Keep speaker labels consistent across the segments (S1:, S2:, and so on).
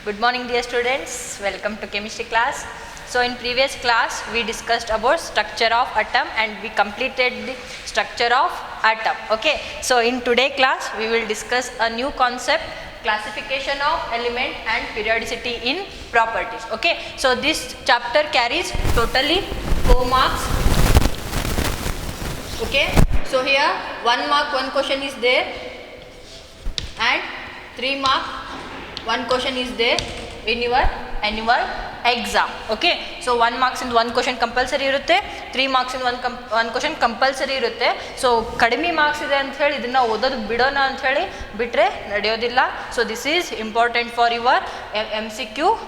S1: Good morning dear students, welcome to chemistry class. So in previous class we discussed about structure of atom and we completed the structure of atom. Okay, so in today class we will discuss a new concept, classification of element and periodicity in properties. Okay, so this chapter carries totally 4 marks. Okay, so here 1 mark 1 question is there and 3 mark 1 question is there in your annual exam. Okay, so 1 marks in 1 question compulsory irutte, 3 marks in 1 question compulsory irutte. So kadimi marks ide ant heli idanna ododu bidona ant heli bitre nadiyodilla. So this is important for your MCQ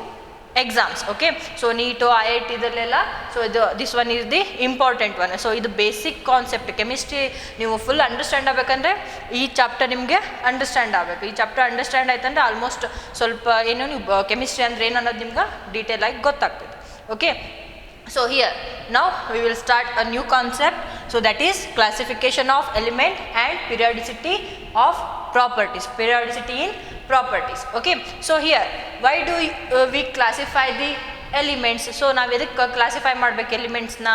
S1: exams. Okay, so NEET IIT idallela, so this one is the important one. So idu basic concept chemistry ನೀವು full understand ಆಗಬೇಕಂದ್ರೆ ಈ chapter ನಿಮಗೆ understand ಆಗಬೇಕು. ಈ chapter understand ಆಯ್ತಂದ್ರೆ almost ಸ್ವಲ್ಪ ಏನು ನೀವು ಕೆಮಿಸ್ಟ್ರಿ ಅಂದ್ರೆ ಏನು ಅನ್ನೋದು ನಿಮ್ಗೆ ಡೀಟೇಲ್ ಆಗಿ ಗೊತ್ತಾಗ್ತದೆ. Okay, so here now we will start a new concept, so that is classification of element and periodicity of properties, periodicity in properties. Okay, so here why do we classify the elements? So ನಾವು ಎದಕ್ಕೆ classify ಮಾಡಬೇಕು ಎಲಿಮೆಂಟ್ಸ್ನ?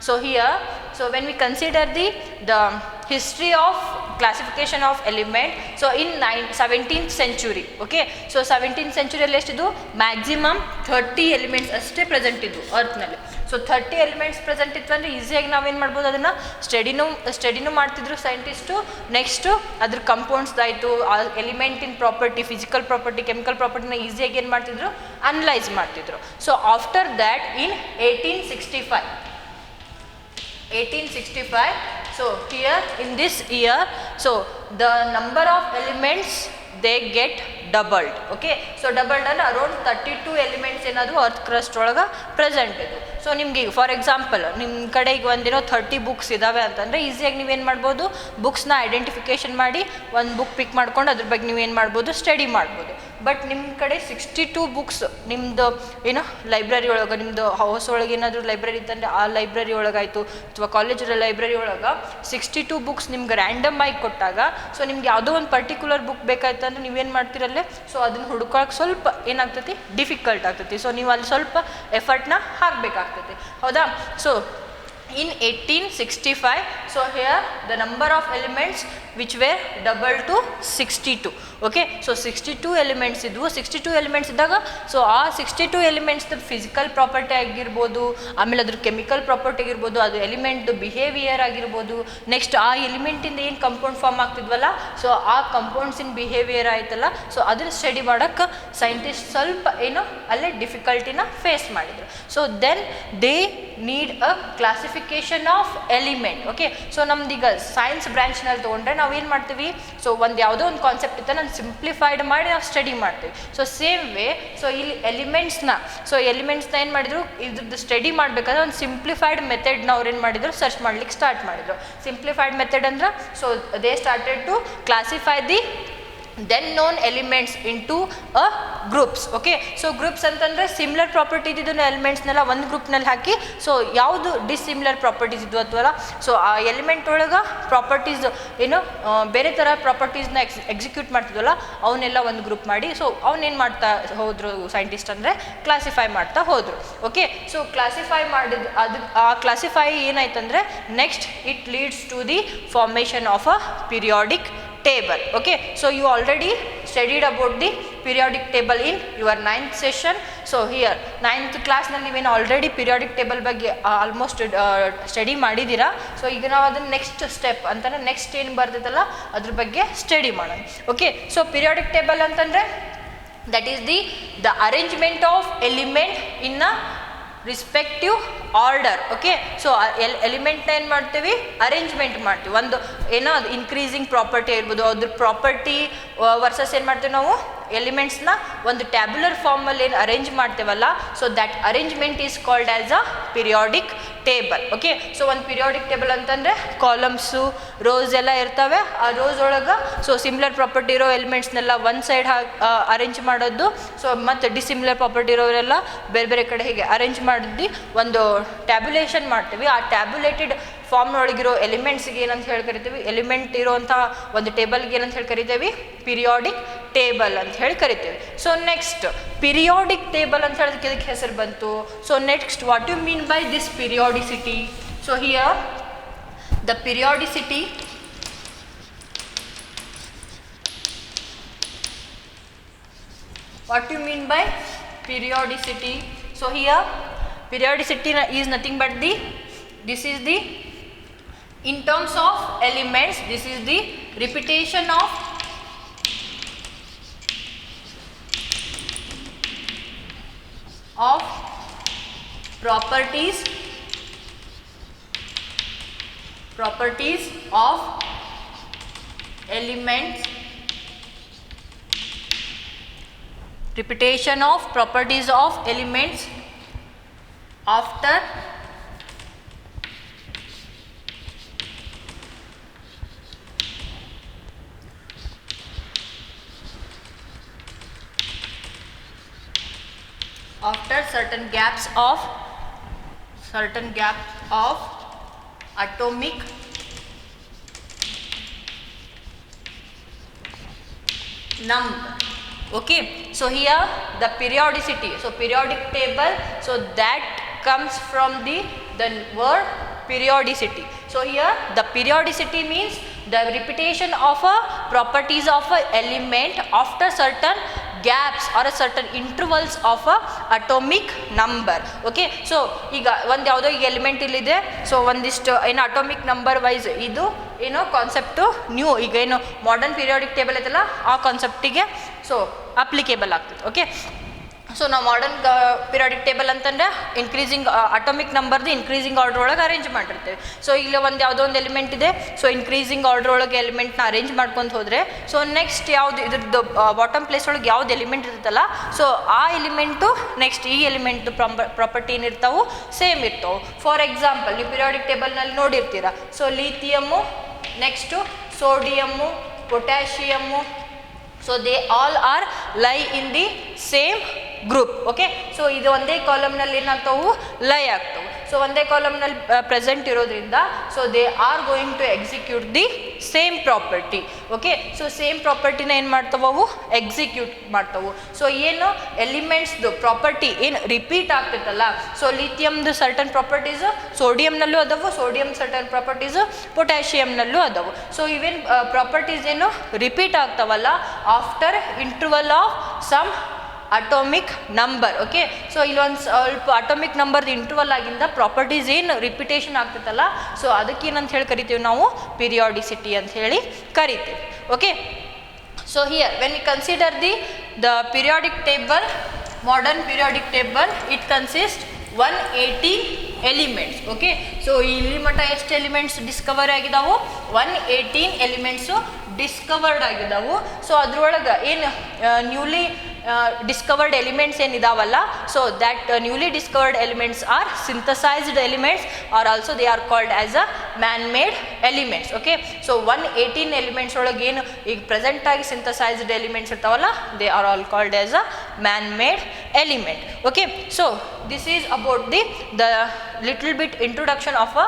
S1: So here, so when we consider the history of classification of element, so in 17th century, okay, so 17th century ಅಲ್ಲಿ ಎಷ್ಟಿದ್ದು maximum 30 elements ಅಷ್ಟೇ present ಇದ್ದು ಅರ್ತ್ನಲ್ಲಿ. So 30 elements present ಇತ್ತು ಅಂದರೆ ಈಸಿಯಾಗಿ ನಾವೇನು ಮಾಡ್ಬೋದು, ಅದನ್ನು ಸ್ಟಡಿನೂ ಮಾಡ್ತಿದ್ರು ಸೈಂಟಿಸ್ಟು. ನೆಕ್ಸ್ಟು ಅದ್ರ ಕಂಪೌಂಡ್ಸ್ದಾಯಿತು, ಎಲಿಮೆಂಟಿನ ಪ್ರಾಪರ್ಟಿ, ಫಿಸಿಕಲ್ ಪ್ರಾಪರ್ಟಿ, ಕೆಮಿಕಲ್ ಪ್ರಾಪರ್ಟಿನ ಈಸಿಯಾಗಿ ಏನು ಮಾಡ್ತಿದ್ರು, ಅನಲೈಸ್ ಮಾಡ್ತಿದ್ರು. So after that in 1865, so here in this year, so the number of elements they get doubled. Okay, so doubled and around 32 elements ಏನಾದರೂ ಅರ್ತ್ ಕ್ರಸ್ಟ್ ಒಳಗೆ present ಇದು. So ನಿಮ್ಗೆ for example ನಿಮ್ಮ ಕಡೆ ಈಗ ಒಂದಿನೋ 30 ಬುಕ್ಸ್ ಇದ್ದಾವೆ ಅಂತಂದರೆ ಈಸಿಯಾಗಿ ನೀವೇನು ಮಾಡ್ಬೋದು, ಬುಕ್ಸ್ನ ಐಡೆಂಟಿಫಿಕೇಷನ್ ಮಾಡಿ ಒಂದು ಬುಕ್ ಪಿಕ್ ಮಾಡ್ಕೊಂಡು ಅದ್ರ ಬಗ್ಗೆ ನೀವೇನು ಮಾಡ್ಬೋದು, ಸ್ಟಡಿ ಮಾಡ್ಬೋದು. ಬಟ್ ನಿಮ್ಮ ಕಡೆ 62 ಬುಕ್ಸ್ ನಿಮ್ಮದು ಏನೋ ಲೈಬ್ರರಿ ಒಳಗೆ, ನಿಮ್ಮದು ಹೌಸ್ ಒಳಗೆ ಏನಾದರೂ ಲೈಬ್ರರಿ ಇತ್ತಂದರೆ ಆ ಲೈಬ್ರರಿ ಒಳಗಾಯಿತು ಅಥವಾ ಕಾಲೇಜಲ್ಲಿ ಲೈಬ್ರರಿ ಒಳಗೆ 62 ಬುಕ್ಸ್ ನಿಮ್ಗೆ ರ್ಯಾಂಡಮ್ ಆಗಿ ಕೊಟ್ಟಾಗ, ಸೊ ನಿಮ್ಗೆ ಯಾವುದೋ ಒಂದು ಪರ್ಟಿಕ್ಯುಲರ್ ಬುಕ್ ಬೇಕಾಯ್ತು ಅಂದರೆ ನೀವೇನು ಮಾಡ್ತಿರಲ್ಲೇ, ಸೊ ಅದನ್ನು ಹುಡ್ಕೊಳಕ್ಕೆ ಸ್ವಲ್ಪ ಏನಾಗ್ತೈತಿ, ಡಿಫಿಕಲ್ಟ್ ಆಗ್ತೈತಿ. ಸೊ ನೀವು ಅಲ್ಲಿ ಸ್ವಲ್ಪ ಎಫರ್ಟ್ನ ಹಾಕಬೇಕಾಗ್ತೈತಿ, ಹೌದಾ? So in 1865, so here the number of elements which were doubled to 62. Okay, so 62 elements idvu. 62 elements idaga, so ಆ 62 elements ದ ಫಿಸಿಕಲ್ ಪ್ರಾಪರ್ಟಿ ಆಗಿರ್ಬೋದು, ಆಮೇಲೆ ಅದ್ರ ಕೆಮಿಕಲ್ ಪ್ರಾಪರ್ಟಿ ಆಗಿರ್ಬೋದು, ಅದು ಎಲಿಮೆಂಟ್ದು ಬಿಹೇವಿಯರ್ ಆಗಿರ್ಬೋದು, ನೆಕ್ಸ್ಟ್ ಆ ಎಲಿಮೆಂಟಿಂದ ಏನು ಕಂಪೌಂಡ್ ಫಾರ್ಮ್ ಆಗ್ತಿದ್ವಲ್ಲ, ಸೊ ಆ ಕಂಪೌಂಡ್ಸಿನ ಬಿಹೇವಿಯರ್ ಆಯ್ತಲ್ಲ, ಸೊ ಅದನ್ನ ಸ್ಟಡಿ ಮಾಡೋಕ್ಕೆ ಸೈಂಟಿಸ್ಟ್ ಸ್ವಲ್ಪ ಏನೋ ಅಲ್ಲೇ ಡಿಫಿಕಲ್ಟಿನ ಫೇಸ್ ಮಾಡಿದರು. So then they need a classification of element. Okay, so ನಮ್ದೀಗ ಸೈನ್ಸ್ ಬ್ರಾಂಚ್ನಲ್ಲಿ ತೊಗೊಂಡ್ರೆ ನಾವು ಏನು ಮಾಡ್ತೀವಿ, ಸೊ ಒಂದು ಯಾವುದೋ ಒಂದು ಕಾನ್ಸೆಪ್ಟ್ ಇತ್ತು, ನಾನು ಸಿಂಪ್ಲಿಫೈಡ್ ಮಾಡಿ ನಾವು ಸ್ಟಡಿ ಮಾಡ್ತೀವಿ. ಸೊ ಸೇಮ್ ವೇ, ಸೊ ಇಲ್ಲಿ ಎಲಿಮೆಂಟ್ಸ್ನ ಏನು ಮಾಡಿದರು, ಇದ್ರದ್ದು ಸ್ಟಡಿ ಮಾಡಬೇಕಾದ್ರೆ ಒಂದು ಸಿಂಪ್ಲಿಫೈಡ್ ಮೆಥಡ್ನ ಅವ್ರು ಏನು ಮಾಡಿದರು, ಸರ್ಚ್ ಮಾಡ್ಲಿಕ್ಕೆ ಸ್ಟಾರ್ಟ್ ಮಾಡಿದರು. ಸಿಂಪ್ಲಿಫೈಡ್ ಮೆಥಡ್ ಅಂದ್ರೆ, so they started to classify the then known elements into a groups. Okay, so groups ಅಂತಂದರೆ ಸಿಮಿಲರ್ ಪ್ರಾಪರ್ಟಿ ಇದ್ದಿದ್ದು ಎಲಿಮೆಂಟ್ಸ್ನೆಲ್ಲ ಒಂದು ಗ್ರೂಪ್ನಲ್ಲಿ ಹಾಕಿ, ಸೊ ಯಾವುದು ಡಿಸಿಮಿಲರ್ ಪ್ರಾಪರ್ಟೀಸ್ ಇದ್ವು ಅಥವಾ ಸೊ ಆ ಎಲಿಮೆಂಟ್ ಒಳಗೆ ಪ್ರಾಪರ್ಟೀಸ್ ಏನು ಬೇರೆ ಥರ ಪ್ರಾಪರ್ಟೀಸ್ನ ಎಕ್ಸಿಕ್ಯೂಟ್ ಮಾಡ್ತಿದ್ವಲ್ಲ ಅವನ್ನೆಲ್ಲ ಒಂದು ಗ್ರೂಪ್ ಮಾಡಿ, ಸೊ ಅವನ್ನೇನು ಮಾಡ್ತಾ ಹೋದರು ಸೈಂಟಿಸ್ಟ್ ಅಂದರೆ ಕ್ಲಾಸಿಫೈ ಮಾಡ್ತಾ ಹೋದರು. ಓಕೆ, ಸೊ ಕ್ಲಾಸಿಫೈ ಮಾಡಿದ ಆ ಕ್ಲಾಸಿಫೈ ಏನಾಯ್ತಂದರೆ next it leads to the formation of a periodic table. Okay, so you already studied about the periodic table in your 9th session. So here 9th class ನಲ್ಲಿ ನೀವೇನು already periodic table ಬಗ್ಗೆ almost study ಮಾಡಿದ್ದೀರಾ. So ಈಗ ನಾವು ಅದನ್ನು next step ಅಂತಂದರೆ next ಏನು ಬರ್ತೈತಲ್ಲ ಅದ್ರ ಬಗ್ಗೆ ಸ್ಟಡಿ ಮಾಡೋಣ. ಓಕೆ, ಸೊ ಪೀರಿಯಾಡಿಕ್ ಟೇಬಲ್ ಅಂತಂದರೆ that is the arrangement of element in a respective order. Okay, so ಎಲಿಮೆಂಟ್ನ ಏನು ಮಾಡ್ತೀವಿ, ಅರೇಂಜ್ಮೆಂಟ್ ಮಾಡ್ತೀವಿ. ಒಂದು ಏನೋ ಅದು ಇನ್ಕ್ರೀಸಿಂಗ್ ಪ್ರಾಪರ್ಟಿ ಇರ್ಬೋದು, ಅದ್ರ ಪ್ರಾಪರ್ಟಿ ವರ್ಸಸ್ ಏನು ಮಾಡ್ತೀವಿ ನಾವು ಎಲಿಮೆಂಟ್ಸ್ನ ಒಂದು ಟ್ಯಾಬ್ಯುಲರ್ ಫಾರ್ಮಲ್ಲಿ ಏನು ಅರೇಂಜ್ ಮಾಡ್ತೇವಲ್ಲ, so that arrangement is called as a periodic table. Okay, so ಒಂದು ಪೀರಿಯಾಡಿಕ್ ಟೇಬಲ್ ಅಂತಂದರೆ ಕಾಲಮ್ಸು ರೋಸ್ ಎಲ್ಲ ಇರ್ತವೆ. ಆ ರೋಸ್ ಒಳಗೆ ಸೊ ಸಿಮಿಲರ್ ಪ್ರಾಪರ್ಟಿ ಇರೋ ಎಲಿಮೆಂಟ್ಸ್ನೆಲ್ಲ ಒಂದು ಸೈಡ್ ಅರೇಂಜ್ ಮಾಡೋದು, ಸೊ ಮತ್ತು ಡಿಸಿಮಿಲರ್ ಪ್ರಾಪರ್ಟಿ ಇರೋರೆಲ್ಲ ಬೇರೆ ಬೇರೆ ಕಡೆ ಹೀಗೆ ಅರೇಂಜ್ ಮಾಡಿದ್ದು ಒಂದು ಟ್ಯಾಬ್ಯುಲೇಷನ್ ಮಾಡ್ತೀವಿ. ಆ ಟ್ಯಾಬ್ಯುಲೇಟೆಡ್ ಫಾರ್ಮ್ ಒಳಗಿರೋ ಎಲಿಮೆಂಟ್ಸ್ಗೆ ಏನಂತ ಹೇಳಿ ಕರಿತೀವಿ, ಎಲಿಮೆಂಟ್ ಇರೋಂಥ ಒಂದು ಟೇಬಲ್ಗೆ ಏನಂತ ಹೇಳಿ ಕರಿತೀವಿ, ಪಿರಿಯಾಡಿಕ್ ಟೇಬಲ್ ಅಂತ ಹೇಳಿ ಕರಿತೀವಿ. ಸೊ ನೆಕ್ಸ್ಟ್ ಪಿರಿಯಾಡಿಕ್ ಟೇಬಲ್ ಅಂತ ಹೇಳೋದಕ್ಕೆ ಇದಕ್ಕೆ ಹೆಸರು ಬಂತು. So next what you mean by this periodicity? So here the periodicity what you mean by periodicity? So here periodicity is nothing but this is the, in terms of elements, this is the repetition of properties of elements, repetition of properties of elements after certain gaps of atomic number. Okay, so here the periodicity, so periodic table, so that comes from the word periodicity. So here the periodicity means the repetition of a properties of a element after certain gaps or a certain intervals of a atomic number. Okay, so ಈಗ ಒಂದು ಯಾವುದೋ ಈಗ element ಇಲ್ಲಿದೆ, so ಒಂದಿಷ್ಟು ಏನು atomic number wise ಇದು ಏನೋ concept new, ಈಗ ಏನು ಮಾಡರ್ನ್ ಪೀರಿಯಾಡಿಕ್ ಟೇಬಲ್ ಐತಲ್ಲ ಆ ಕಾನ್ಸೆಪ್ಟಿಗೆ ಸೊ ಅಪ್ಲಿಕೇಬಲ್ ಆಗ್ತದೆ. ಓಕೆ, ಸೊ ನಾವು ಮಾಡರ್ನ್ ಪೀರಿಯಾಡಿಕ್ ಟೇಬಲ್ ಅಂತಂದ್ರೆ ಇನ್ಕ್ರೀಸಿಂಗ್ ಅಟೋಮಿಕ್ ನಂಬರ್ದು ಇನ್ಕ್ರೀಸಿಂಗ್ ಆರ್ಡರ್ ಒಳಗೆ ಅರೇಂಜ್ ಮಾಡಿರ್ತೇವೆ. ಸೊ ಇಲ್ಲಿ ಒಂದು ಯಾವುದೋ ಒಂದು ಎಲಿಮೆಂಟ್ ಇದೆ, ಸೊ ಇನ್ಕ್ರೀಸಿಂಗ್ ಆರ್ಡರ್ ಒಳಗೆ ಎಲಿಮೆಂಟ್ನ ಅರೇಂಜ್ ಮಾಡ್ಕೊಂಡು ಹೋದರೆ, ಸೊ ನೆಕ್ಸ್ಟ್ ಯಾವುದು ಇದ್ರದ್ದು ಬಾಟಮ್ ಪ್ಲೇಸ್ ಒಳಗೆ ಯಾವ್ದು ಎಲಿಮೆಂಟ್ ಇರುತ್ತಲ್ಲ, ಸೊ ಆ ಎಲಿಮೆಂಟು ನೆಕ್ಸ್ಟ್ ಈ ಎಲಿಮೆಂಟ್ ಪ್ರಾಪರ್ಟಿ ಏನಿರ್ತಾವೆ ಸೇಮ್ ಇರ್ತಾವೆ. ಫಾರ್ ಎಕ್ಸಾಂಪಲ್ ನೀವು ಪೀರಿಯಾಡಿಕ್ ಟೇಬಲ್ನಲ್ಲಿ ನೋಡಿರ್ತೀರ, so lithium, next sodium, potassium, so they all are lie in the same group. Okay, so ಇದು ಒಂದೇ ಕಾಲಮ್ನಲ್ಲಿ ಏನಾಗ್ತಾವು ಲೈ ಆಗ್ತವೆ. ಸೊ ಒಂದೇ ಕಾಲಮ್ನಲ್ಲಿ ಪ್ರೆಸೆಂಟ್ ಇರೋದ್ರಿಂದ so they are going to execute the same property. Okay, so same ಪ್ರಾಪರ್ಟಿನ ಏನು ಮಾಡ್ತಾವೆ ಅವು ಎಕ್ಸಿಕ್ಯೂಟ್ ಮಾಡ್ತಾವೆ. ಸೊ ಏನು ಎಲಿಮೆಂಟ್ಸ್ದು ಪ್ರಾಪರ್ಟಿ ಏನು ರಿಪೀಟ್ ಆಗ್ತಿತ್ತಲ್ಲ, ಸೊ ಲಿಥಿಯಮ್ದು ಸರ್ಟನ್ ಪ್ರಾಪರ್ಟೀಸು ಸೋಡಿಯಮ್ನಲ್ಲೂ ಅದಾವು, ಸೋಡಿಯಮ್ ಸರ್ಟನ್ ಪ್ರಾಪರ್ಟೀಸು ಪೊಟ್ಯಾಷಿಯಮ್ನಲ್ಲೂ ಅದಾವು. ಸೊ ಇವೇನು ಪ್ರಾಪರ್ಟೀಸ್ ಏನು ರಿಪೀಟ್ ಆಗ್ತಾವಲ್ಲ after interval of some atomic number. Okay, so ಇಲ್ಲೊಂದು ಸ್ವಲ್ಪ ಅಟೋಮಿಕ್ ನಂಬರ್ದು ಇಂಟರ್ವಲ್ ಆಗಿಂದ ಪ್ರಾಪರ್ಟೀಸ್ ಏನು ರಿಪಿಟೇಷನ್ ಆಗ್ತೈತಲ್ಲ, ಸೊ ಅದಕ್ಕೇನಂತ ಹೇಳಿ ಕರಿತೀವಿ ನಾವು ಪಿರಿಯಾಡಿಸಿಟಿ ಅಂತ ಹೇಳಿ ಕರಿತೀವಿ. Okay, so here when we consider the periodic table, modern periodic table, it consist 118 elements. Okay, so ಇಲ್ಲಿ ಮಟ್ಟ ಎಷ್ಟು ಎಲಿಮೆಂಟ್ಸ್ ಡಿಸ್ಕವರ್ ಆಗಿದಾವು? 118 ಎಲಿಮೆಂಟ್ಸು ಡಿಸ್ಕವರ್ಡ್ ಆಗಿದ್ದಾವು. ಸೊ ಅದ್ರೊಳಗೆ ಏನು ನ್ಯೂಲಿ ಡಿಸ್ಕವರ್ಡ್ ಎಲಿಮೆಂಟ್ಸ್ ಏನಿದಾವಲ್ಲ, so that newly discovered elements are synthesised elements are also they are called as a man made elements. Okay, so 118 elements ಒಳಗೆ ಏನು ಈಗ ಪ್ರೆಸೆಂಟಾಗಿ ಸಿಂಥಸೈಸ್ಡ್ ಎಲಿಮೆಂಟ್ಸ್ ಇರ್ತಾವಲ್ಲ, they are all called as a man made element. Okay, so this is about the little bit introduction of a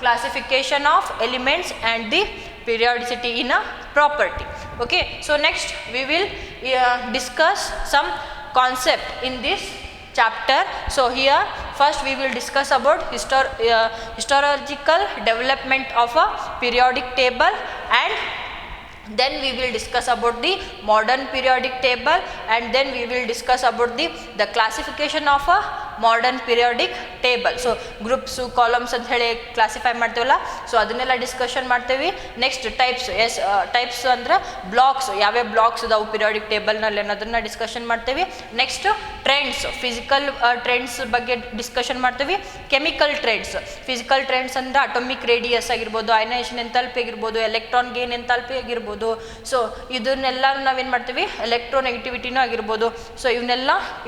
S1: classification of elements and the periodicity in a property. Okay, so next we will discuss some concept in this chapter. So here first we will discuss about historical development of a periodic table, and then we will discuss about the modern periodic table, and then we will discuss about the classification of a modern periodic table. So groups columns ಅಂತ ಹೇಳಿ classify ಮಾಡ್ತೀವಲ್ಲ, so ಅದನ್ನೆಲ್ಲ discussion ಮಾಡ್ತೀವಿ. Next types, types ಅಂದ್ರೆ blocks, ಯಾವ್ಯಾವ blocks ಇದಾವೆ periodic ಟೇಬಲ್ನಲ್ಲಿ ಅನ್ನೋದನ್ನ ಡಿಸ್ಕಷನ್ ಮಾಡ್ತೀವಿ. ನೆಕ್ಸ್ಟ್ ಟ್ರೆಂಡ್ಸ್, ಫಿಸಿಕಲ್ ಟ್ರೆಂಡ್ಸ್ ಬಗ್ಗೆ ಡಿಸ್ಕಷನ್ ಮಾಡ್ತೀವಿ. ಕೆಮಿಕಲ್ ಟ್ರೆಂಡ್ಸ್, ಫಿಸಿಕಲ್ ಟ್ರೆಂಡ್ಸ್ ಅಂದ್ರೆ ಅಟೋಮಿಕ್ ರೇಡಿಯಸ್ ಆಗಿರ್ಬೋದು, ಅಯನೈಸೇಷನ್ ಎಂಥಾಲ್ಪಿ ಆಗಿರ್ಬೋದು, ಎಲೆಕ್ಟ್ರಾನ್ ಗೇನ್ ಎಂಥಾಲ್ಪಿ ಆಗಿರ್ಬೋದು. ಸೊ ಇದನ್ನೆಲ್ಲ ನಾವೇನು ಮಾಡ್ತೀವಿ, ಎಲೆಕ್ಟ್ರೋನೆಗೆಟಿವಿಟಿನೂ ಆಗಿರ್ಬೋದು. ಸೊ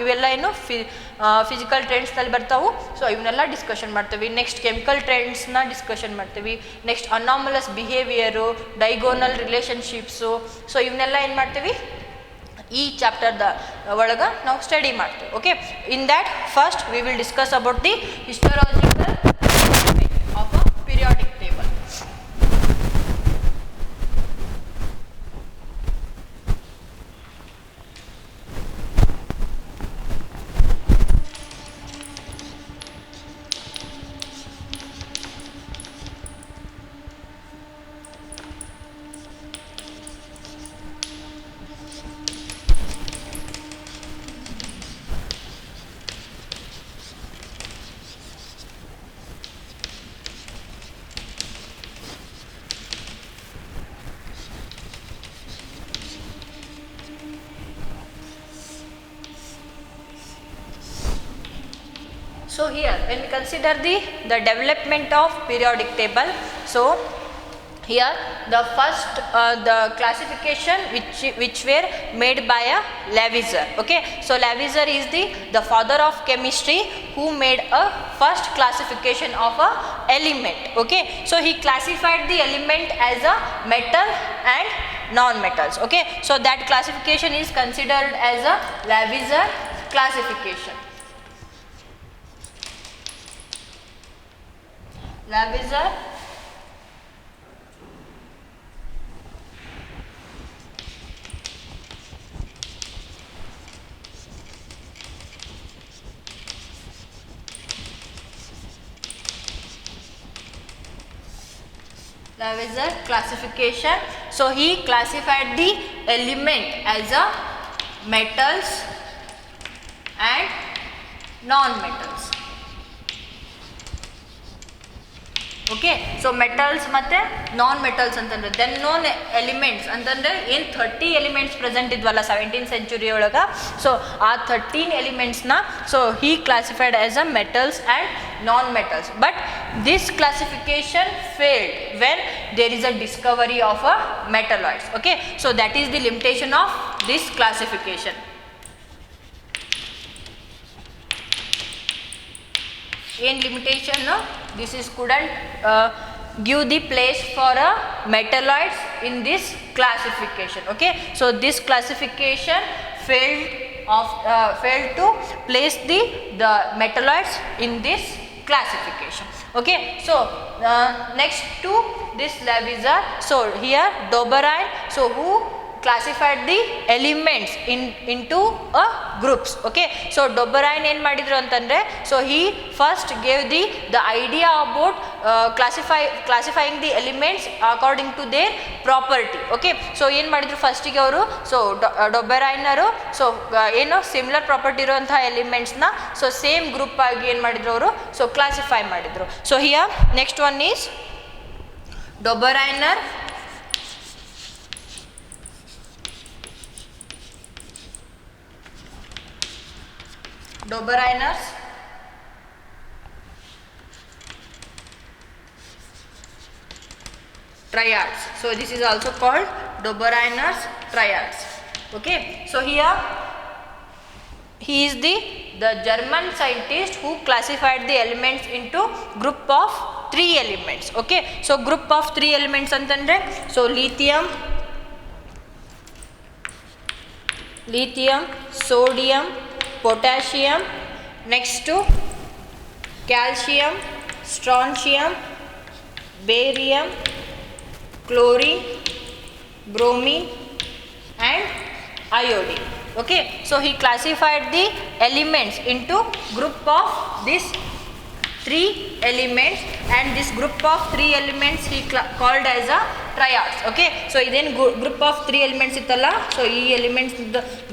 S1: ಇವೆಲ್ಲ ಏನು ಫಿಸಿಕಲ್ ಟ್ರೆಂಡ್ಸ್ನಲ್ಲಿ ಬರ್ತಾವು. ಸೊ ಇವನ್ನೆಲ್ಲ ಡಿಸ್ಕಷನ್ ಮಾಡ್ತೀವಿ. ನೆಕ್ಸ್ಟ್ ಕೆಮಿಕಲ್ ಟ್ರೆಂಡ್ಸ್ನ ಡಿಸ್ಕಷನ್ ಮಾಡ್ತೀವಿ. Next anomalous behaviour, diagonal relationships. So ಇವನ್ನೆಲ್ಲ ಏನು ಮಾಡ್ತೀವಿ, ಈ ಚಾಪ್ಟರ್ದ ಒಳಗೆ ನಾವು ಸ್ಟಡಿ ಮಾಡ್ತೀವಿ. Okay, in that first we will discuss about the histological of a periodic table. So here when we consider the development of periodic table, so here the first the classification which were made by a Lavoisier. Okay, so Lavoisier is the father of chemistry who made a first classification of a element. Okay, so he classified the element as a metal and non-metals. Okay, so that classification is considered as a Lavoisier classification. Lavoisier Lavoisier classification. So he classified the element as a metals and non-metals. Okay, so metals ಮತ್ತೆ non metals ಅಂತಂದ್ರೆ then known elements ಅಂತಂದ್ರೆ ಏನು 30 elements present ಇದ್ವಲ್ಲ 17th century ಒಳಗೆ, so ಆ 13 ಎಲಿಮೆಂಟ್ಸ್ನ so he classified as a metals and non metals. But this classification failed when there is a discovery of a metalloids. Okay, so that is the limitation of this classification. ಏನು limitation? This is couldn't give the place for a metalloids in this classification. Okay, so this classification failed to place the metalloids in this classification. Okay, so next to this Lavoisier, so here Doberein, so who classified the elements into a groups. Okay, so Doberein ಏನು ಮಾಡಿದ್ರು ಅಂತಂದರೆ, so he first gave the idea about classifying the elements according to their property. Okay, so ಏನು ಮಾಡಿದ್ರು ಫಸ್ಟಿಗೆ ಅವರು, so Dobereiner so ಏನು similar property ಇರುವಂಥ ಎಲಿಮೆಂಟ್ಸ್ನ ಸೊ ಸೇಮ್ ಗ್ರೂಪ್ ಆಗಿ ಏನು ಮಾಡಿದ್ರು ಅವರು, ಸೊ ಕ್ಲಾಸಿಫೈ ಮಾಡಿದರು. So here next one is Dobereiner Dobereiner's triads. So this is also called Dobereiner's triads. Okay, so here he is the German scientist who classified the elements into group of 3 elements. Okay, so group of 3 elements antandre, so lithium, sodium, potassium, next to calcium, strontium, barium, chlorine, bromine and iodine. Okay, so he classified the elements into group of these 3 elements, and this group of 3 elements he called as a triads. Okay, so ಇದೇನು group of 3 elements ಇತ್ತಲ್ಲ, so ಈ elements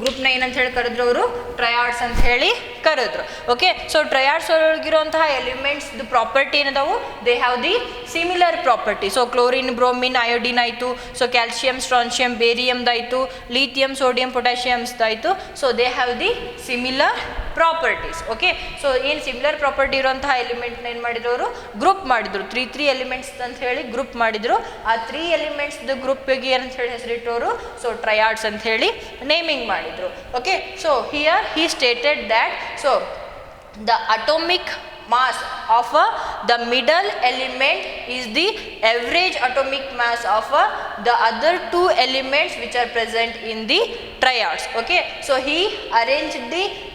S1: ಗ್ರೂಪ್ನ ಏನಂತ ಹೇಳಿ ಕರೆದ್ರು ಅವರು, triads ಅಂತ ಹೇಳಿ ಕರೆದ್ರು. ಓಕೆ, ಸೊ ಟ್ರಯಾಡ್ಸ್ ಒಳಗಿರುವಂತಹ ಎಲಿಮೆಂಟ್ಸ್ ಪ್ರಾಪರ್ಟಿ ಏನದಾವು, they have the similar property. So chlorine, bromine, iodine ಆಯಿತು, ಸೊ ಕ್ಯಾಲ್ಸಿಯಂ, ಸ್ಟ್ರಾನ್ಶಿಯಂ, ಬೇರಿಯಮ್ದಾಯಿತು, ಲಿಥಿಯಂ, ಸೋಡಿಯಂ, ಪೊಟ್ಯಾಷಿಯಮ್ಸ್ದಾಯಿತು. So they have the similar properties. Okay, so ಏನು ಸಿಮಿಲರ್ ಪ್ರಾಪರ್ಟಿ ಇರುವಂತಹ ಎಲಿಮೆಂಟ್ನ ಏನು ಮಾಡಿದ್ರು ಅವರು, ಗ್ರೂಪ್ ಮಾಡಿದ್ರು. 3 ಎಲಿಮೆಂಟ್ಸ್ ಅಂತ ಹೇಳಿ ಗ್ರೂಪ್ ಮಾಡಿದ್ರು. ಆ 3 ಎಲಿಮೆಂಟ್ಸ್ ಗ್ರೂಪಿಗೆ ಏನಂತ ಹೇಳಿ ಹೆಸರಿಟ್ಟವರು, ಸೊ ಟ್ರಯಾಡ್ಸ್ ಅಂತ ಹೇಳಿ ನೇಮಿಂಗ್ ಮಾಡಿದ್ರು. Okay, so here he stated that so the atomic mass of the middle element is the average atomic mass of the other 2 elements which are present in the triads. Okay, so he arranged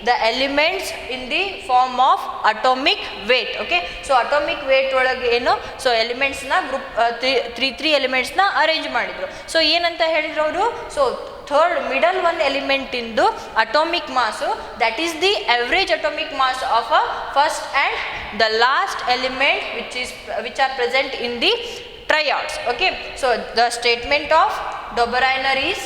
S1: the elements in the form of atomic weight. Okay, so atomic weight ಒಳಗೆ ಏನು, so ಎಲಿಮೆಂಟ್ಸ್ನ group 3 ಎಲಿಮೆಂಟ್ಸ್ನ arrange ಮಾಡಿದ್ರು. So ಏನಂತ ಹೇಳಿದ್ರು ಅವರು, so third middle one element in the atomic mass, that is the average atomic mass of a first and the last element which are present in the triads. Okay, so the statement of Dobereiner is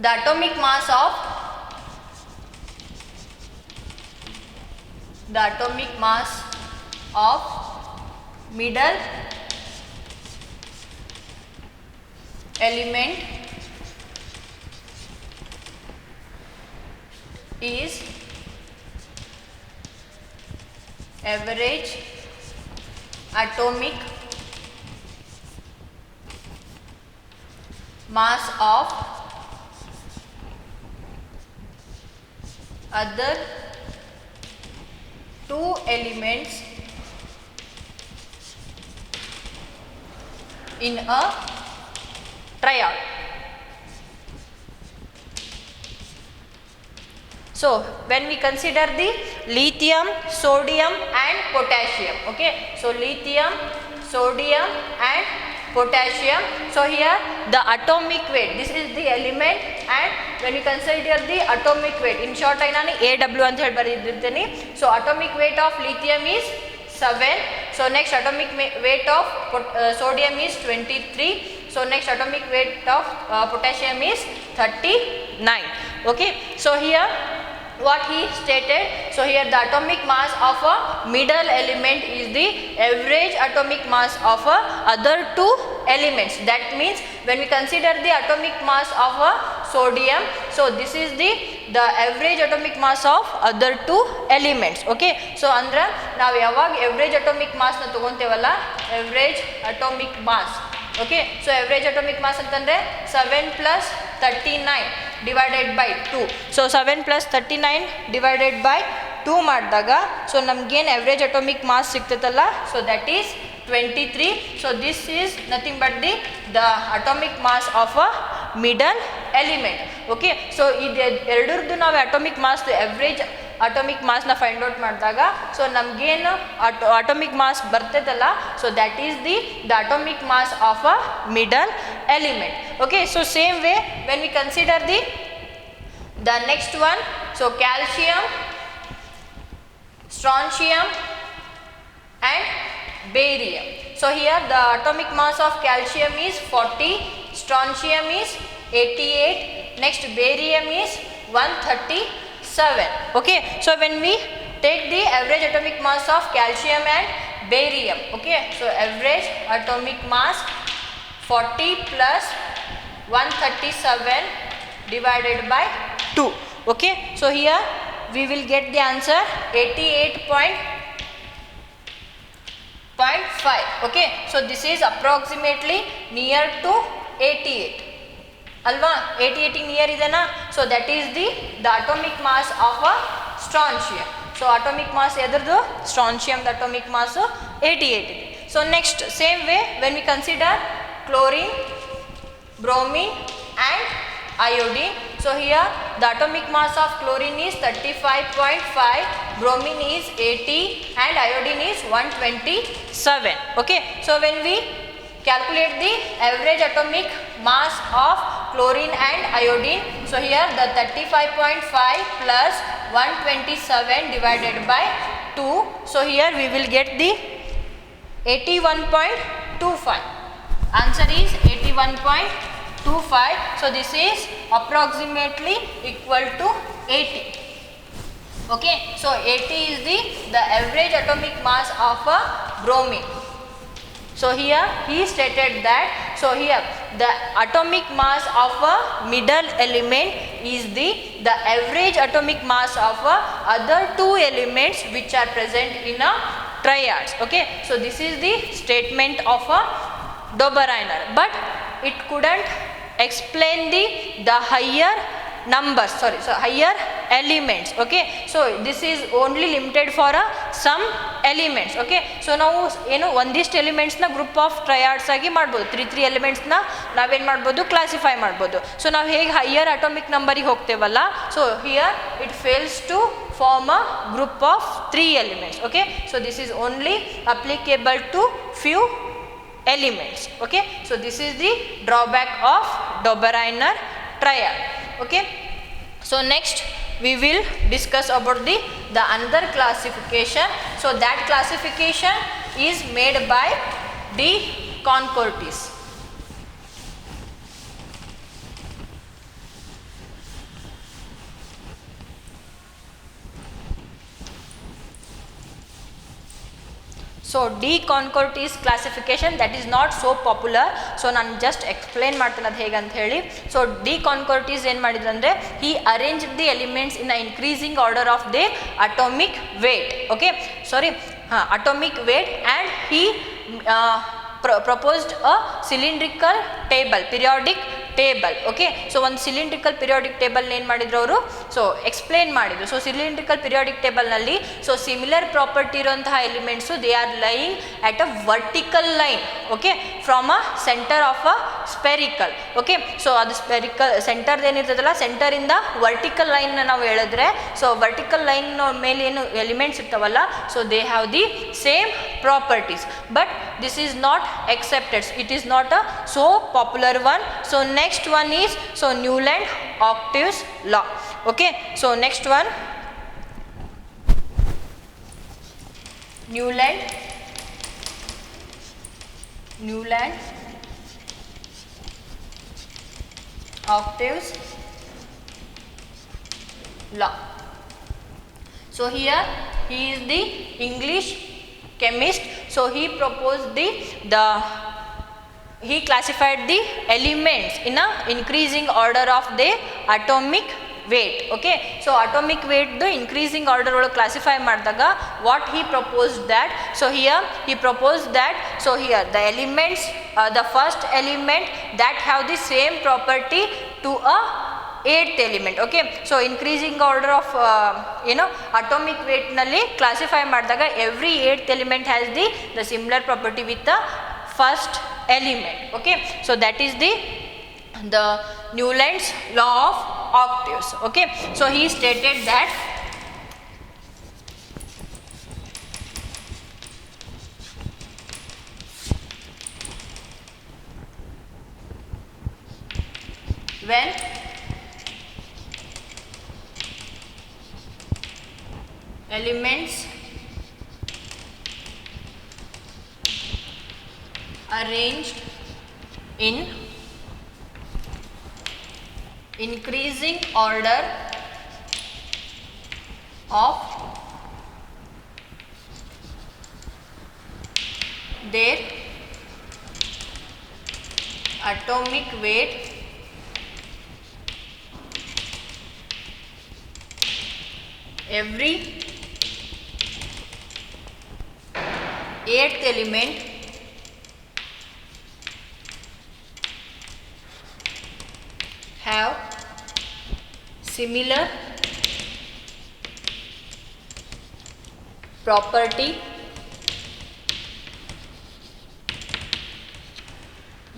S1: the atomic mass of the atomic mass of middle element is average atomic mass of other two elements in a triad. So when we consider the lithium, sodium and potassium, okay, so lithium, sodium and potassium, so here the atomic weight, this is the element, and when we consider the atomic weight, in short I nanu AW anta heli baridirteni. So atomic weight of lithium is 7, so next atomic weight of sodium is 23, so next atomic weight of potassium is 39. Okay, so here what he stated, so here the atomic mass of a middle element is the average atomic mass of other two elements. That means when we consider the atomic mass of a sodium, so this is the average atomic mass of other two elements. Okay, so andra ನಾವು ಯಾವಾಗ average atomic mass ನ ತಗೊಂತೇವಲ್ಲ, average atomic mass, okay, so average atomic mass ಅಂತಂದ್ರೆ 7 plus 39 divided by 2, so 7 plus 39 divided by 2 ಮಾಡಿದಾಗ so ನಮಗೇನು average atomic mass ಸಿಗ್ತೈತಲ್ಲ, so that is 23. so this is nothing but the atomic mass of a middle element. Okay, so ಇದು ಎರಡರದ್ದು ನಾವು atomic mass average atomic mass ನ find out ಮಾಡಿದಾಗ so ನಮಗೇನು atomic mass ಬರ್ತೈತಲ್ಲ, so that is the atomic mass of a middle element. Okay, so same way when we consider the next one, so calcium, strontium and barium. So here the atomic mass of calcium is 40, strontium is 88, next barium is 137. Okay, so when we take the average atomic mass of calcium and barium, okay, so average atomic mass 40 plus 137 divided by 2. Okay, so here we will get the answer 88.5. okay, so this is approximately near to 88 alva, 88 near idena, so that is the atomic mass of a strontium. So atomic mass edardu strontium, the atomic mass 88. So next same way when we consider chlorine, bromine and iodine, so here the atomic mass of chlorine is 35.5, bromine is 80 and iodine is 127. Okay, so when we calculate the average atomic mass of chlorine and iodine, so here the 35.5 plus 127 divided by 2, so here we will get the 81.25. answer is 81.25. so this is approximately equal to 80. Okay, so 80 is the average atomic mass of a bromine. So here he stated that, so here the atomic mass of a middle element is the average atomic mass of other two elements which are present in a triads. Okay, so this is the statement of a Dobereiner, but it couldn't explain the higher numbers, so higher elements. Okay, so this is only limited for some elements. Okay, so ನಾವು ಏನು ಒಂದಿಷ್ಟು elements ನ group of triads ಆಗಿ ಮಾಡ್ಬೋದು, 3 elements ನ ನಾವೇನು ಮಾಡ್ಬೋದು, classify ಮಾಡ್ಬೋದು. ಸೊ ನಾವು ಹೇಗೆ ಹೈಯರ್ ಅಟಾಮಿಕ್ ನಂಬರಿಗೆ ಹೋಗ್ತೇವಲ್ಲ, so here it fails to form a group of 3 elements. Okay, so this is only applicable to few elements. Okay, so this is the drawback of Dobereiner triad. Okay, so next we will discuss about the another classification. So that classification is made by De Concortis. So De Concortis classification that is not so popular. So ನಾನು just explain ಮಾಡ್ತೀನಿ ಅದು ಹೇಗೆ ಅಂತ ಹೇಳಿ. So De ಕಾನ್ಕೋರ್ಟೀಸ್ ಏನು ಮಾಡಿದ್ರು ಅಂದರೆ he arrange the elements in a increasing order of the atomic weight. Okay sorry atomic weight, and he proposed a cylindrical table, periodic table. Okay, so ಒಂದು cylindrical periodic table ಏನು ಮಾಡಿದ್ರು ಅವರು, so explain ಮಾಡಿದ್ರು. So cylindrical periodic table ನಲ್ಲಿ so similar property ಇರುವಂತಹ elements they are lying at a vertical line. Okay, from a centre of a spherical. Okay, so ಅದು spherical centre ಏನಿರ್ತದಲ್ಲ, ಸೆಂಟರಿಂದ vertical ಲೈನ್ನ ನಾವು ಹೇಳಿದ್ರೆ, ಸೊ ವರ್ಟಿಕಲ್ ಲೈನ್ ಮೇಲೆ ಏನು elements ಇರ್ತಾವಲ್ಲ, so they have the same properties, but this is not accepted. It is not a so popular one. So next one is so Newland-Octaves law. Okay, so next one Newland-Octaves law. So here he is the English chemist. So he proposed he classified the elements in a increasing order of the atomic weight. Okay, so atomic weight the increasing order ಒಳಗೆ classify ಮಾಡಿದಾಗ what he proposed that, so here he proposed that, so here the elements, the first element that have the same property to a eighth element. Okay, so increasing order of atomic weight ನಲ್ಲಿ classify ಮಾಡಿದಾಗ every eighth element has the similar property with the first element. Okay, so that is the Newland's law of octaves. Okay, so he stated that when elements arranged in increasing order of their atomic weight every eighth element have similar property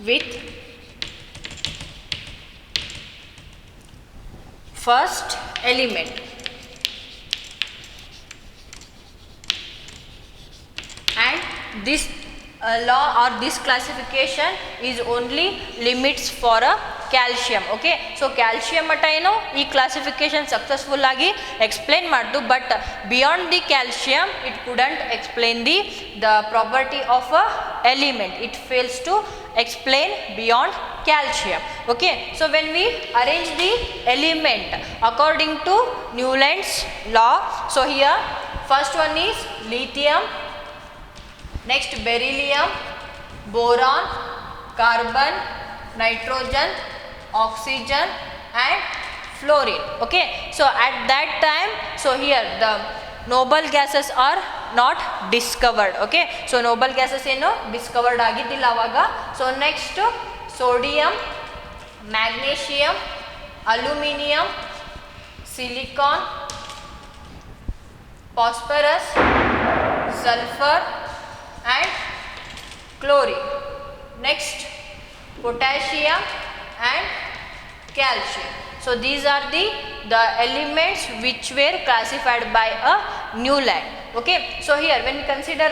S1: with first element, and this law or this classification is only limits for a calcium. Okay, so calcium ಮಟ್ಟ ಏನು ಈ classification successful ಆಗಿ explain ಮಾಡ್ದು, but beyond the calcium it couldn't explain the property of a element. It fails to explain beyond calcium. Okay, so when we arrange the element according to Newland's law, so here first one is lithium, next beryllium, boron, carbon, nitrogen, oxygen and fluorine. Okay, so at that time, so here the noble gases are not discovered. Okay, so noble gases ಏನು discovered ಆಗಿದ್ದಿಲ್ಲ ಅವಾಗ. So next sodium, magnesium, aluminum, silicon, phosphorus, sulfur and chlorine. Next potassium and calcium. So these are the elements which were classified by a Newland. Okay, so here when we consider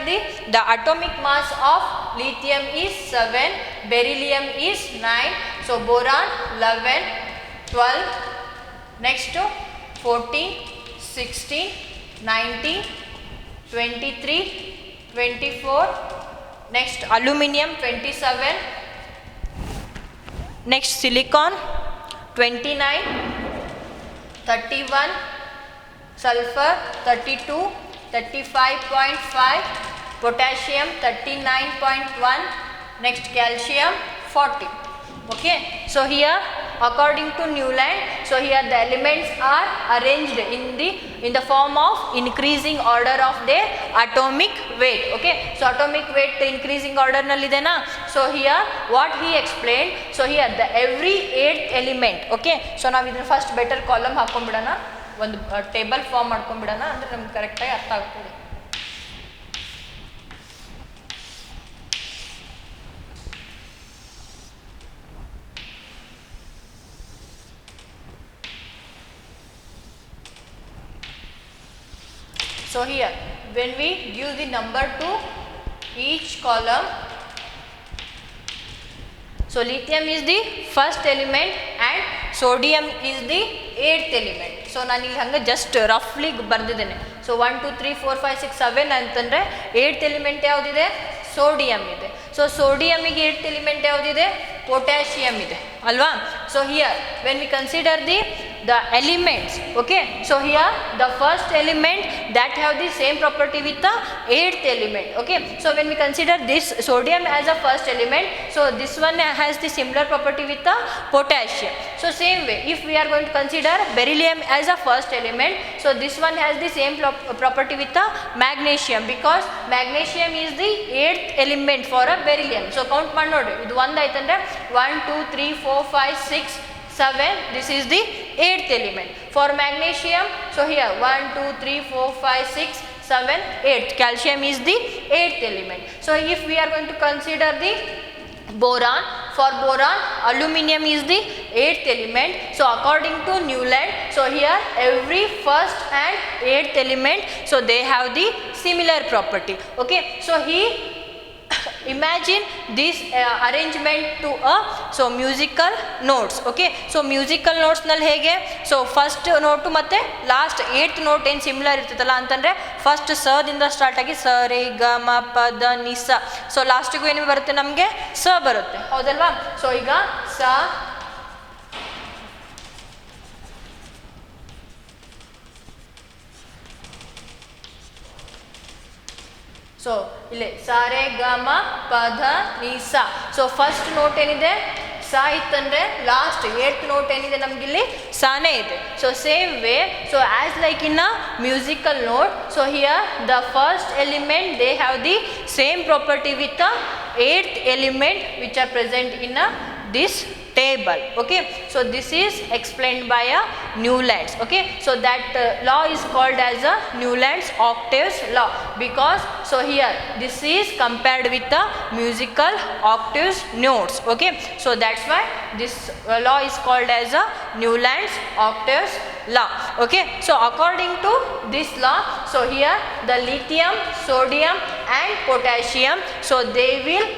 S1: the atomic mass of lithium is 7, beryllium is 9, so boron 11, 12, next 14, 16, 19, 23, 24, next aluminum 27, next silicon 29, 31, sulfur 32, 35.5, potassium 39.1, next calcium 40. Okay, so here according to Newland, so here the elements are arranged in the form of increasing order of their atomic weight. Okay, so atomic weight increasing order nalli ide na. So here what he explained, so here the every 8th element. Okay, so ನಾವು ಇದನ್ನ first better column ಹಾಕೊಂಡ್ಬಿಡೋಣ, ಒಂದು table form ಮಾಡ್ಕೊಂಡ್ಬಿಡೋಣ, ಅಂದ್ರೆ ನಮ್ಗೆ ಕರೆಕ್ಟಾಗಿ ಅರ್ಥ ಆಗ್ತದೆ. So here when we give the number to each column, so lithium is the first element and sodium is the 8th element. So ನಾನು ಇಲ್ಲಿ ಹಂಗೆ ಜಸ್ಟ್ ರಫ್ಲಿ ಬರ್ದಿದ್ದೇನೆ. ಸೊ 1 2 3 4 5 6 7 ಅಂತಂದರೆ 8th ಎಲಿಮೆಂಟ್ ಯಾವುದಿದೆ? ಸೋಡಿಯಂ ಇದೆ. ಸೊ ಸೋಡಿಯಮಿಗೆ 8th ಎಲಿಮೆಂಟ್ ಯಾವುದಿದೆ? Potassium ಇದೆ ಅಲ್ವಾ? So here when we consider the elements, okay, so here the first element that have the same property with the 8th element. Okay, so when we consider this sodium as a first element, so this one has the similar property with the potassium. So same way if we are going to consider beryllium as a first element, so this one has the same property with the magnesium, because magnesium is the 8th element for a beryllium. So count ಮಾಡಿ ನೋಡ್ರಿ, ಇದು ಒಂದು ಆಯ್ತಂದ್ರೆ 1 2 3 4 5 6 7, this is the 8th element. For magnesium, so here 1 2 3 4 5 6 7 8, calcium is the 8th element. So if we are going to consider the boron, for boron aluminum is the 8th element. So according to Newland, so here every first and 8th element, so they have the similar property. Okay, so he imagine this arrangement to a so musical notes. Okay, so musical notes ನಲ್ಲಿ ಹೇಗೆ, so first note ಮತ್ತು last 8th note ಏನು similar ಇರ್ತದಲ್ಲ ಅಂತಂದರೆ first ಸ ದಿಂದ start ಆಗಿ ಸ ರೇ ಗ ಮ ಪ ದ ನಿ ಸ, ಸೊ ಲಾಸ್ಟಿಗೂ ಏನು ಬರುತ್ತೆ ನಮಗೆ? ಸ ಬರುತ್ತೆ, ಹೌದಲ್ವಾ? ಸೊ ಈಗ ಸ ಸೊ ಇಲ್ಲಿ ಸ ರೇ ಗ ಮ ಪ ಧ ನಿ ಸ. ಸೊ ಫಸ್ಟ್ ನೋಟ್ ಏನಿದೆ? ಸ ಇತ್ತಂದರೆ ಲಾಸ್ಟ್ 8th ನೋಟ್ ಏನಿದೆ ನಮಗಿಲ್ಲಿ ಸಾನೇ ಇದೆ. So same way, so as like in a musical note, so here the first element they have the same property with the 8th element which are present in this table. Okay, so this is explained by a Newlands. Okay, so that law is called as a Newlands octaves law, because so here this is compared with the musical octaves notes. Okay, so that's why this law is called as a Newlands octaves law. Okay, so according to this law, so here the lithium, sodium and potassium, so they will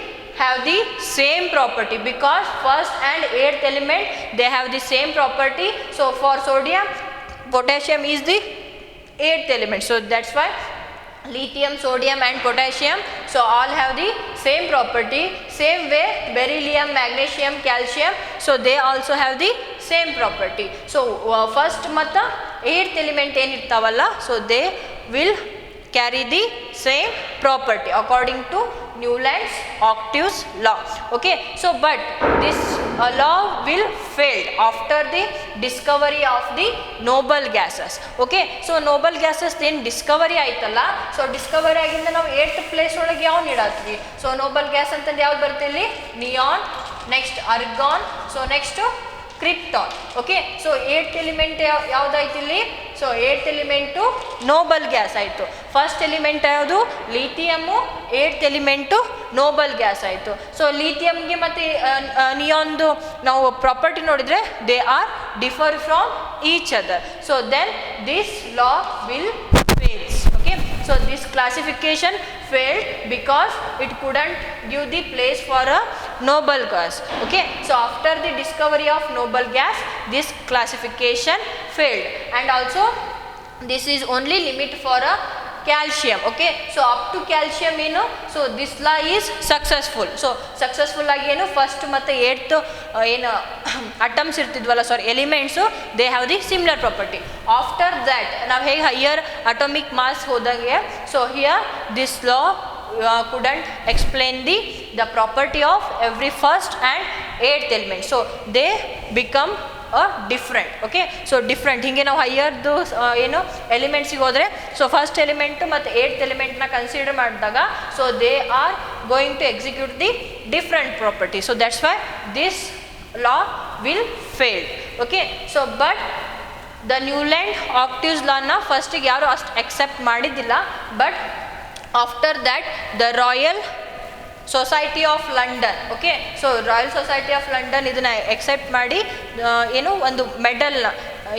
S1: have the same property, because first and 8th element they have the same property. So for sodium, potassium is the 8th element, so that's why lithium, sodium and potassium, so all have the same property. Same way beryllium, magnesium, calcium, so they also have the same property. So first ಮತ್ತು 8th element ಏನಿರ್ತಾವಲ್ಲ, so they will carry the same property according to Newlands octaves law. Okay, so but this law will fail after the discovery of the noble gases. Okay, so noble gases then discovery ಆಯ್ತಲ್ಲ, so discovery ಆಗಿಂದ ನಾವು 8th place ಒಳಗೆ ಯಾವ ನೀಡಾತ್ವಿ? So noble gas ಅಂತಂದು ಯಾವ್ದು ಬರುತ್ತೆ ಇಲ್ಲಿ? Neon, next argon, so next krypton. Okay, so 8th element ಯಾವುದಾಯ್ತು ಇಲ್ಲಿ? So 8th element noble gas ಆಯಿತು. ಫಸ್ಟ್ ಎಲಿಮೆಂಟ್ ಯಾವುದು? Lithium. 8th element noble gas ಆಯಿತು. ಸೊ ಲಿಥಿಯಮ್ಗೆ ಮತ್ತು ನಿಯಾನ್ದು ನಾವು ಪ್ರಾಪರ್ಟಿ ನೋಡಿದರೆ they are differ from each other. So then this law will fails. Okay, so this classification failed because it couldn't give the place for a noble gas. Okay, so after the discovery of noble gas, this classification failed, and also this is only limit for a calcium. Okay, so up to calcium ಏನು, so this law is successful. so successful ಆಗಿ ಏನು first ಮತ್ತು 8th ಏನು atoms ಇರ್ತಿದ್ವಲ್ಲ, sorry elements, they have the similar property. After that ನಾವು ಹೇಗೆ higher atomic mass ಹೋದಂಗೆ, so here this law couldn't explain the property of every first and eighth element, so they become different. Okay, so different ಹಿಂಗೆ ನಾವು ಹೈಯರ್ದು ಏನು ಎಲಿಮೆಂಟ್ಸಿಗೆ ಹೋದರೆ so first element ಮತ್ತು eighth ಎಲಿಮೆಂಟ್ನ ಕನ್ಸಿಡರ್ ಮಾಡಿದಾಗ so they are going to execute the different property, so that's why this law will fail. Okay, so but the Newland octaves law na first ಗೆ ಯಾರು ಅಷ್ಟು accept ಮಾಡಿದ್ದಿಲ್ಲ, but after that the royal society of London, okay, so royal society of London ಇದನ್ನ accept ಮಾಡಿ ಏನು ಒಂದು ಮೆಡಲ್ನ,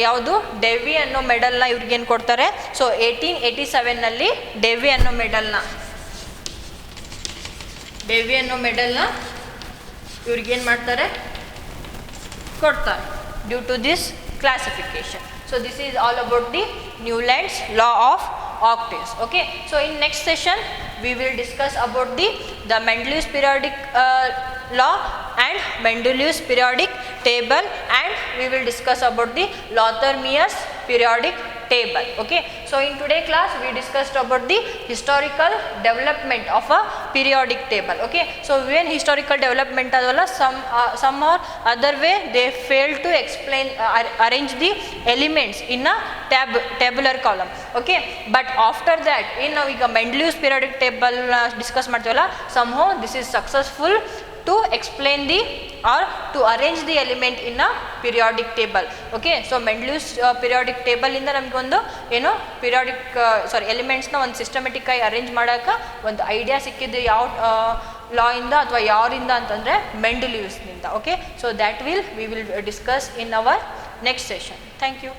S1: ಯಾವುದು ಡೆವಿ ಅನ್ನೋ ಮೆಡಲ್ನ ಇವ್ರಿಗೇನು ಕೊಡ್ತಾರೆ, ಸೊ 1887ನಲ್ಲಿ ಡೆವಿ ಅನ್ನೋ ಮೆಡಲ್ನ ಇವ್ರಿಗೇನು ಮಾಡ್ತಾರೆ, ಕೊಡ್ತಾರೆ due to this classification. So this is all about the Newlands law of octaves. Okay, so in next session we will discuss about the Mendeleev's periodic law and Mendeleev's periodic table, and we will discuss about the Lothar-Meier's periodic table. Okay, so in today class we discussed about the historical development of a periodic table. Okay, so when historical development adala some or other way they fail to explain arrange the elements in a tabular column. Okay, but after that in now ಈಗ Mendeleev's periodic table discuss ಮಾಡ್ತೀವಲ್ಲ, somehow this is successful to explain the or to arrange the element in a periodic table. Okay, so Mendeleev's periodic table ಇಂದ ನಮಗೆ ಒಂದು ಏನು periodic ಎಲಿಮೆಂಟ್ಸ್ನ ಒಂದು systematic ಆಗಿ arrange ಮಾಡೋಕೆ ಒಂದು ಐಡಿಯಾ ಸಿಕ್ಕಿದ್ದು ಯಾವ ಲಾ ಇಂದ ಅಥವಾ ಯಾರಿಂದ ಅಂತಂದರೆ Mendeleev's ನಿಂದ. Okay, so that we will discuss in our next session. Thank you.